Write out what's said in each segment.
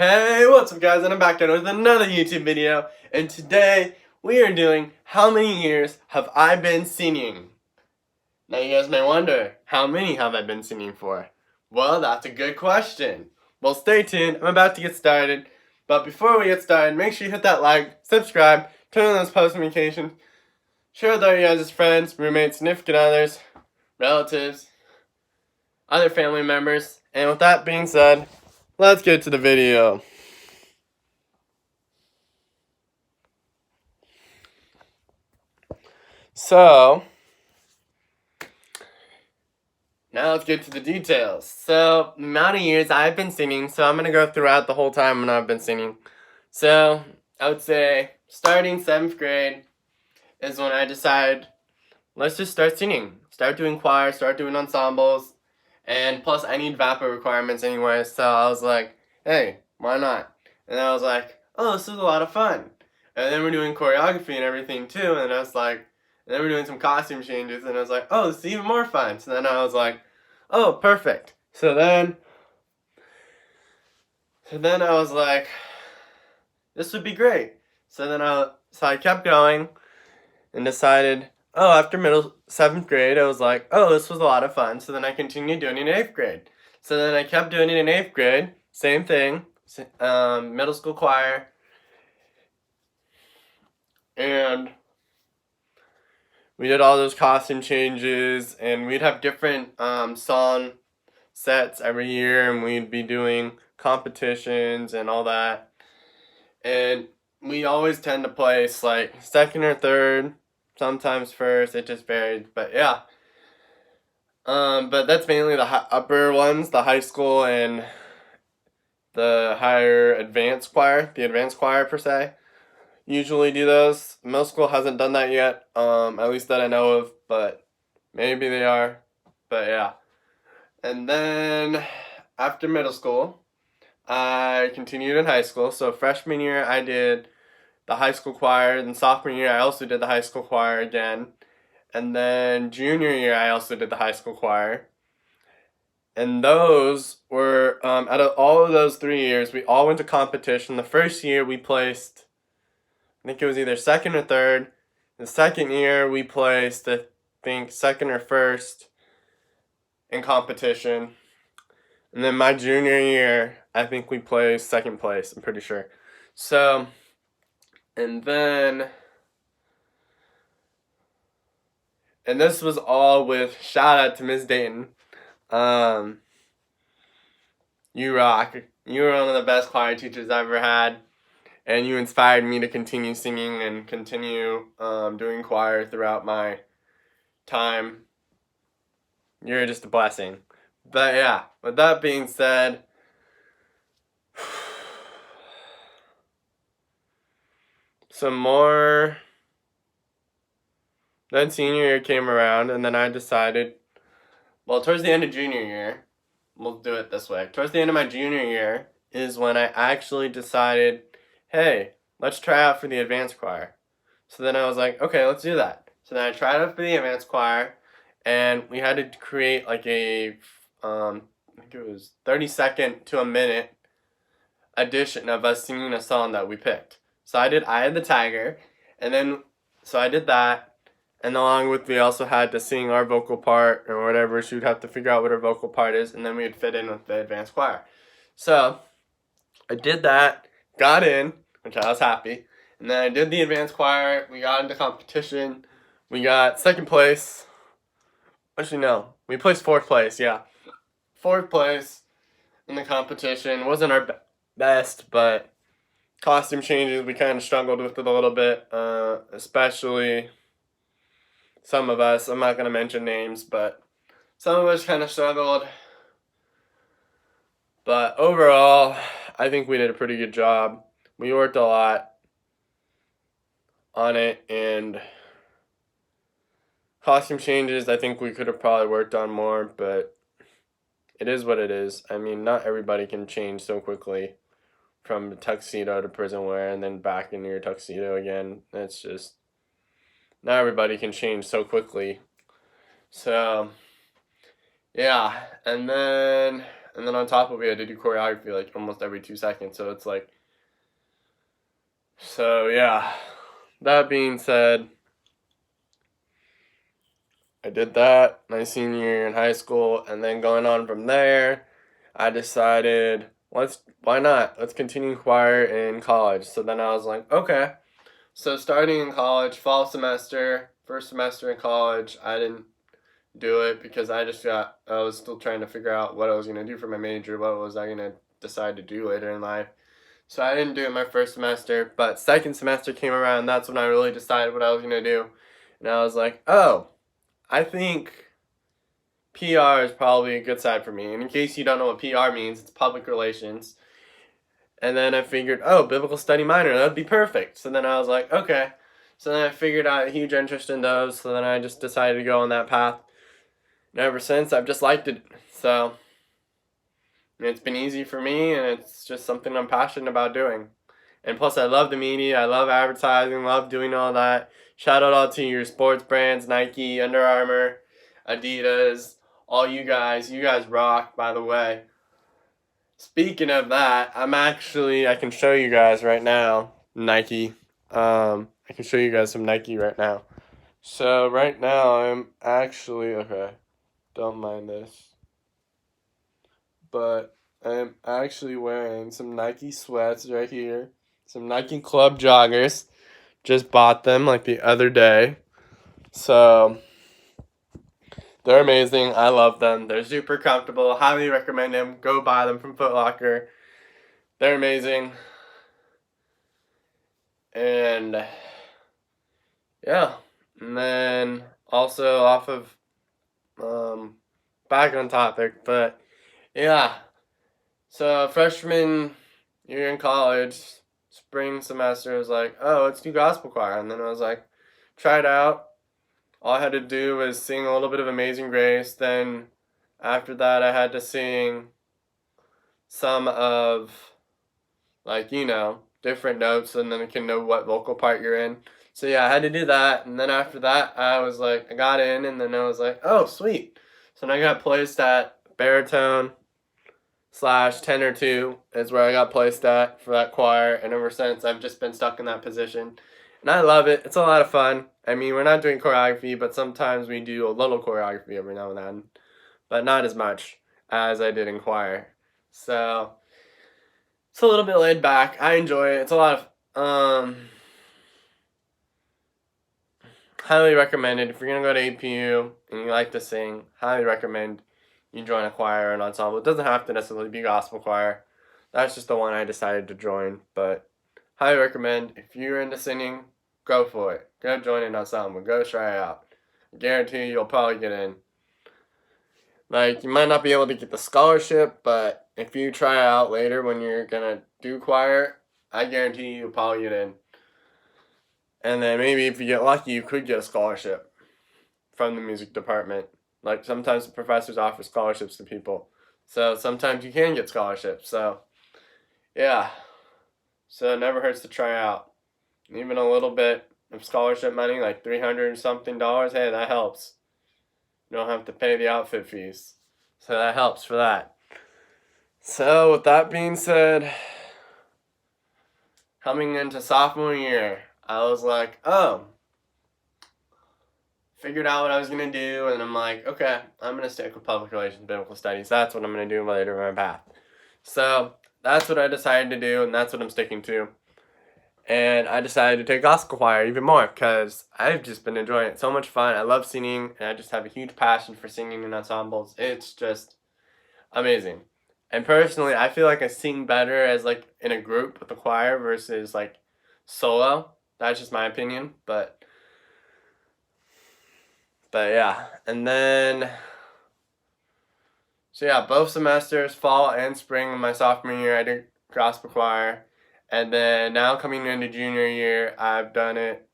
Hey, what's up guys, and I'm back again with another YouTube video, and today we are doing how many years have I been singing? Now you guys may wonder, how many have I been singing for? Well, that's a good question. Well, stay tuned, I'm about to get started, but before we get started, make sure you hit that like, subscribe, turn on those post notifications, share with all you guys' friends, roommates, significant others, relatives, other family members, and with that being said, let's get to the video. So, now let's get to the details. So, the amount of years I've been singing, so I'm going to go throughout the whole time when I've been singing. So, I would say starting 7th grade is when I decided, let's just start singing. Start doing choir, start doing ensembles, and plus I need VAPA requirements anyway, so I was like, hey, why not? And I was like, oh, this is a lot of fun. And then we're doing choreography and everything too, and I was like, and then we're doing some costume changes, and I was like, oh, this is even more fun. So then I was like, oh, perfect. So then I was like, this would be great. So I kept going and decided, oh, after 7th grade, I was like, oh, this was a lot of fun. So then I continued doing it in 8th grade. So then I kept doing it in 8th grade, same thing, middle school choir, and we did all those costume changes, and we'd have different song sets every year, and we'd be doing competitions and all that. And we always tend to place like 2nd or 3rd, sometimes 1st, it just varies, but yeah. But that's mainly the upper ones, the high school and the higher advanced choir, the advanced choir per se. Usually do those. Middle school hasn't done that yet, at least that I know of, but maybe they are, but yeah. And then after middle school, I continued in high school. So freshman year I did the high school choir, and sophomore year I also did the high school choir again. And then junior year I also did the high school choir. And those were, out of all of those 3 years, we all went to competition. The first year we placed, I think it was either 2nd or 3rd. The second year we placed, I think, 2nd or 1st in competition. And then my junior year, I think we placed 2nd place, I'm pretty sure. So, and this was all with, shout out to Ms. Dayton. You rock. You were one of the best choir teachers I've ever had. And you inspired me to continue singing and continue doing choir throughout my time. You're just a blessing. But yeah, with that being said, some more. Then senior year came around, and then I decided, well, towards the end of junior year, we'll do it this way. Towards the end of my junior year is when I actually decided, hey, let's try out for the advanced choir. So then I was like, okay, let's do that. So then I tried out for the advanced choir, and we had to create like a, I think it was 30-second to a minute edition of us singing a song that we picked. So I did Eye of the Tiger, and then, so I did that, and along with we also had to sing our vocal part or whatever, so we'd have to figure out what our vocal part is, and then we'd fit in with the advanced choir. So I did that, got in, which I was happy, and then I did the advanced choir, we got into competition, we got 2nd place, actually no, we placed 4th place, yeah. 4th place in the competition, wasn't our best, but costume changes we kind of struggled with it a little bit, especially some of us, I'm not going to mention names, but some of us kind of struggled. But overall, I think we did a pretty good job. We worked a lot on it, and costume changes, I think we could have probably worked on more, but it is what it is. I mean, not everybody can change so quickly from tuxedo to prison wear and then back into your tuxedo again. It's just, not everybody can change so quickly. So, yeah, and then and then on top of it, I had to do choreography like almost every 2 seconds. So it's like, so yeah. That being said, I did that my senior year in high school, and then going on from there, I decided why not? Let's continue choir in college. So then I was like, okay. So starting in college, fall semester, first semester in college, I didn't do it because I was still trying to figure out what I was gonna do for my major, what was I gonna decide to do later in life. So I didn't do it my first semester, but second semester came around, that's when I really decided what I was gonna do. And I was like, oh, I think PR is probably a good side for me. And in case you don't know what PR means, it's public relations. And then I figured, oh, biblical study minor, that would be perfect. So then I was like, okay. So then I figured out a huge interest in those. So then I just decided to go on that path. And ever since, I've just liked it. So it's been easy for me, and it's just something I'm passionate about doing. And plus, I love the media. I love advertising, love doing all that. Shout out to your sports brands, Nike, Under Armour, Adidas, all you guys. You guys rock, by the way. Speaking of that, I can show you guys right now, Nike. I can show you guys some Nike right now. So right now I'm actually, okay, don't mind this. But I'm actually wearing some Nike sweats right here. Some Nike Club joggers. Just bought them like the other day. So they're amazing. I love them. They're super comfortable. Highly recommend them. Go buy them from Foot Locker. They're amazing. And yeah. And then also off of back on topic, but yeah. So freshman year in college, spring semester, was like, oh, let's do gospel choir. And then I was like, try it out. All I had to do was sing a little bit of Amazing Grace. Then after that, I had to sing some of, like, different notes, and then you can know what vocal part you're in. So yeah, I had to do that. And then after that, I got in, and then I was like, oh, sweet. So then I got placed at baritone / tenor 2 is where I got placed at for that choir. And ever since, I've just been stuck in that position. And I love it. It's a lot of fun. I mean, we're not doing choreography, but sometimes we do a little choreography every now and then. But not as much as I did in choir. So it's a little bit laid back. I enjoy it. It's a lot of highly recommended. If you're gonna go to APU and you like to sing, highly recommend you join a choir or an ensemble. It doesn't have to necessarily be gospel choir. That's just the one I decided to join. But highly recommend, if you're into singing, go for it. Go join an ensemble. Go try it out. I guarantee you'll probably get in. Like, you might not be able to get the scholarship, but if you try out later when you're gonna do choir, I guarantee you'll probably get in. And then maybe if you get lucky, you could get a scholarship from the music department. Like, sometimes the professors offer scholarships to people. So sometimes you can get scholarships. So, yeah. So it never hurts to try out. Even a little bit of scholarship money, like $300 and something, hey, that helps. You don't have to pay the outfit fees. So that helps for that. So with that being said, coming into sophomore year, I was like, oh, figured out what I was going to do, and I'm like, okay, I'm going to stick with public relations, biblical studies. That's what I'm going to do later in my path. So that's what I decided to do, and that's what I'm sticking to. And I decided to take gospel choir even more because I've just been enjoying it. So much fun. I love singing, and I just have a huge passion for singing in ensembles. It's just amazing. And personally, I feel like I sing better as like in a group with a choir versus like solo. That's just my opinion, but yeah. And then, so yeah, both semesters, fall and spring of my sophomore year, I did gospel choir. And then now coming into junior year, I've done it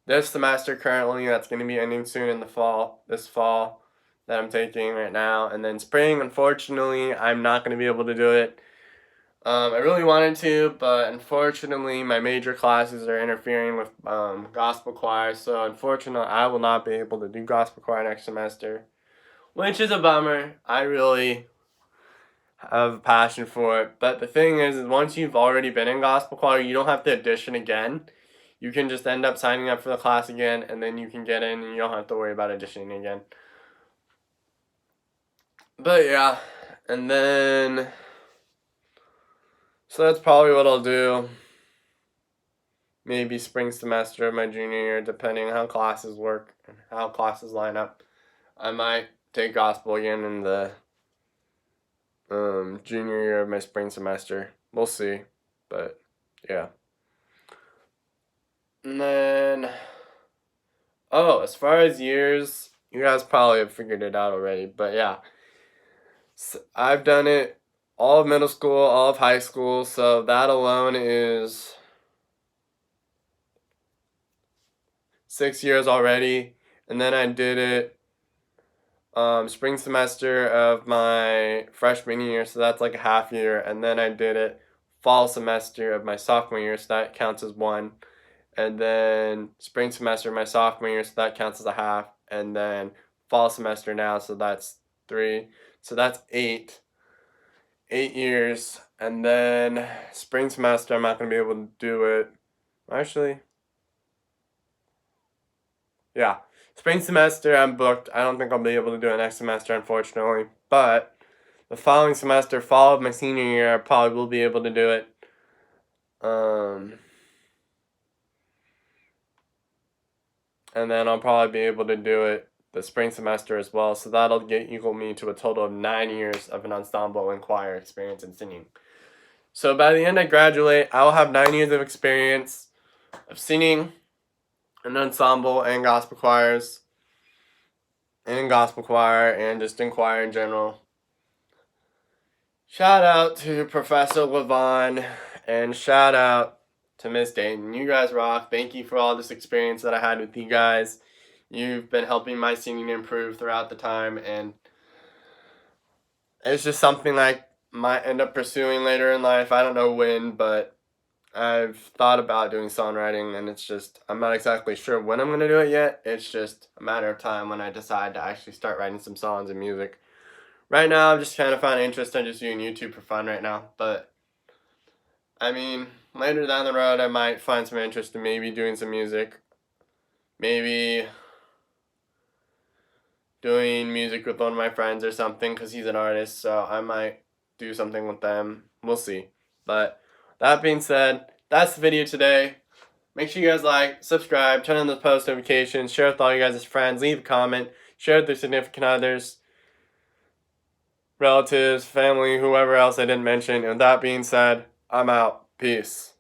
this semester currently. That's going to be ending soon in this fall that I'm taking right now. And then spring, unfortunately, I'm not going to be able to do it. I really wanted to, but unfortunately, my major classes are interfering with gospel choir. So unfortunately, I will not be able to do gospel choir next semester, which is a bummer. I really have a passion for it. But the thing is once you've already been in gospel choir, you don't have to audition again. You can just end up signing up for the class again, and then you can get in, and you don't have to worry about auditioning again. But yeah, and then, so that's probably what I'll do. Maybe spring semester of my junior year, depending on how classes work and how classes line up. I might take gospel again in the junior year of my spring semester. We'll see, but yeah. And then, as far as years, you guys probably have figured it out already, but yeah. So I've done it all of middle school, all of high school, so that alone is 6 years already. And then I did it spring semester of my freshman year, so that's like a half year. And then I did it fall semester of my sophomore year, so that counts as one. And then spring semester of my sophomore year, so that counts as a half. And then fall semester now, so that's 3. So that's 8 years. And then spring semester, I'm not going to be able to do it. Actually, yeah. Spring semester, I'm booked. I don't think I'll be able to do it next semester, unfortunately. But the following semester, fall of my senior year, I probably will be able to do it. And then I'll probably be able to do it the spring semester as well. So that'll equal me to a total of 9 years of an ensemble and choir experience in singing. So by the end I graduate, I will have 9 years of experience of singing an ensemble and gospel choirs, and gospel choir, and just in choir in general. Shout out to Professor Levon, and shout out to Miss Dayton. You guys rock. Thank you for all this experience that I had with you guys. You've been helping my singing improve throughout the time, and it's just something I might end up pursuing later in life. I don't know when, but I've thought about doing songwriting, and it's just, I'm not exactly sure when I'm going to do it yet. It's just a matter of time when I decide to actually start writing some songs and music. Right now, I'm just trying to find interest in just doing YouTube for fun right now. But, I mean, later down the road, I might find some interest in maybe doing some music. Maybe doing music with one of my friends or something, because he's an artist, so I might do something with them. We'll see. But that being said, that's the video today. Make sure you guys like, subscribe, turn on the post notifications, share with all you guys' friends, leave a comment, share with their significant others, relatives, family, whoever else I didn't mention. And with that being said, I'm out. Peace.